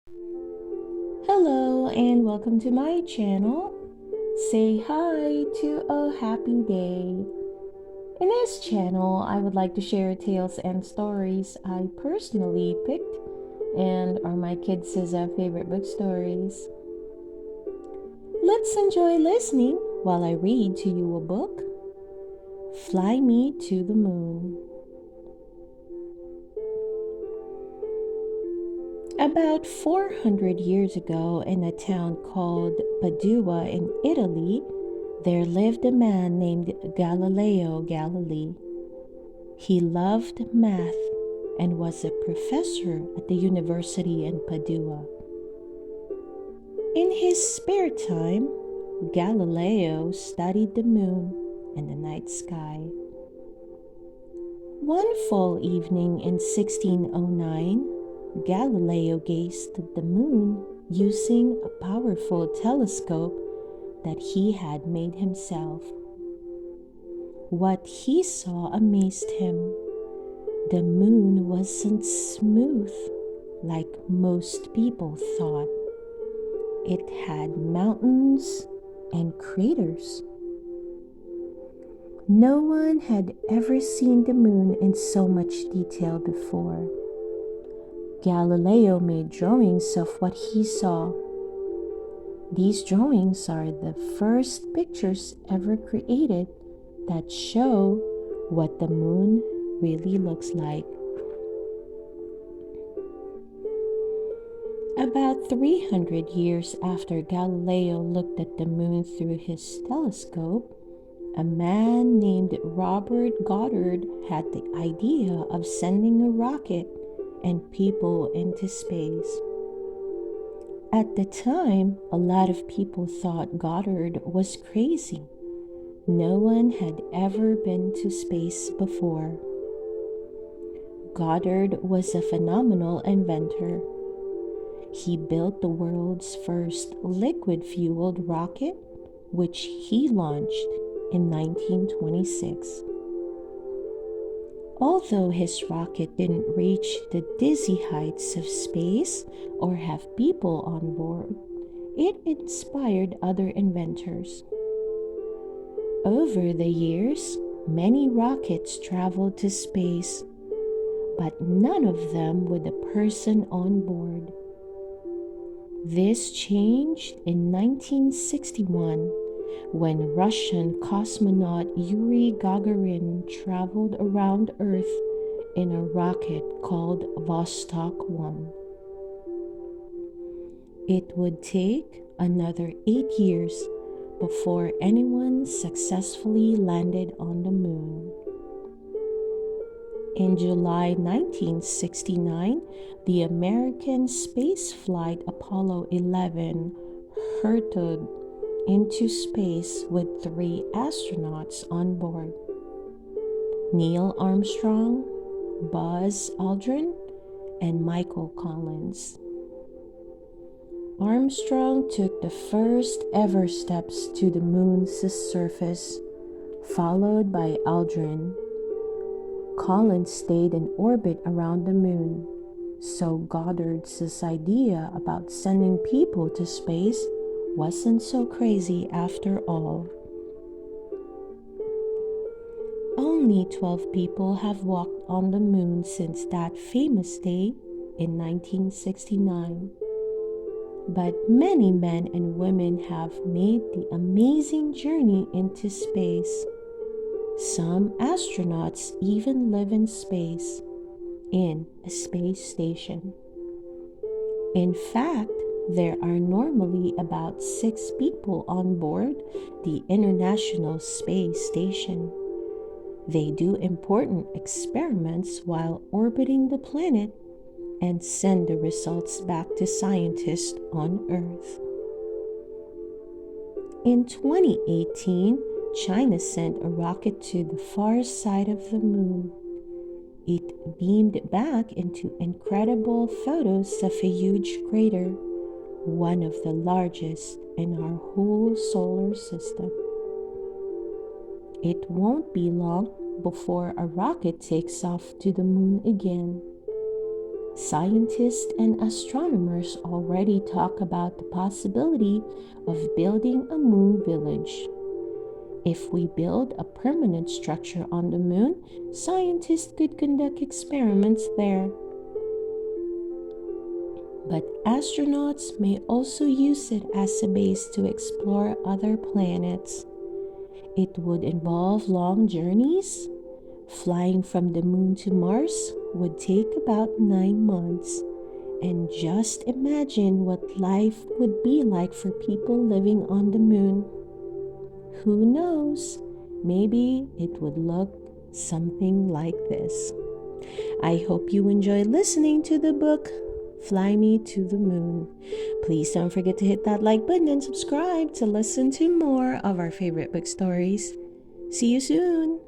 Hello and welcome to my channel. Say hi to a happy day. In this channel, I would like to share tales and stories I personally picked and are my kids' favorite book stories. Let's enjoy listening while I read to you a book, Fly Me to the Moon. About 400 years ago, in a town called Padua in Italy, there lived a man named Galileo Galilei. He loved math and was a professor at the university in Padua. In his spare time, Galileo studied the moon and the night sky. One fall evening in 1609, Galileo gazed at the moon using a powerful telescope that he had made himself. What he saw amazed him. The moon wasn't smooth like most people thought. It had mountains and craters. No one had ever seen the moon in so much detail before. Galileo made drawings of what he saw. These drawings are the first pictures ever created that show what the moon really looks like. About 300 years after Galileo looked at the moon through his telescope, a man named Robert Goddard had the idea of sending a rocket and people into space. At the time, a lot of people thought Goddard was crazy. No one had ever been to space before. Goddard was a phenomenal inventor. He built the world's first liquid-fueled rocket, which he launched in 1926. Although his rocket didn't reach the dizzy heights of space or have people on board, it inspired other inventors. Over the years, many rockets traveled to space, but none of them with a person on board. This changed in 1961 when Russian cosmonaut Yuri Gagarin traveled around Earth in a rocket called Vostok 1. It would take another 8 years before anyone successfully landed on the moon. In July 1969, the American spaceflight Apollo 11 hurtled into space with 3 astronauts on board: Neil Armstrong, Buzz Aldrin, and Michael Collins. Armstrong took the first ever steps to the moon's surface, followed by Aldrin. Collins stayed in orbit around the moon, so Goddard's idea about sending people to space wasn't so crazy after all. Only 12 people have walked on the moon since that famous day in 1969. But many men and women have made the amazing journey into space. Some astronauts even live in space, in a space station. In fact, there are normally about 6 people on board the International Space Station. They do important experiments while orbiting the planet and send the results back to scientists on Earth. In 2018, China sent a rocket to the far side of the moon. It beamed back into incredible photos of a huge crater, one of the largest in our whole solar system. It won't be long before a rocket takes off to the moon again. Scientists and astronomers already talk about the possibility of building a moon village. If we build a permanent structure on the moon, scientists could conduct experiments there. But astronauts may also use it as a base to explore other planets. It would involve long journeys. Flying from the moon to Mars would take about 9 months. And just imagine what life would be like for people living on the moon. Who knows? Maybe it would look something like this. I hope you enjoyed listening to the book Fly Me to the Moon. Please don't forget to hit that like button and subscribe to listen to more of our favorite book stories. See you soon!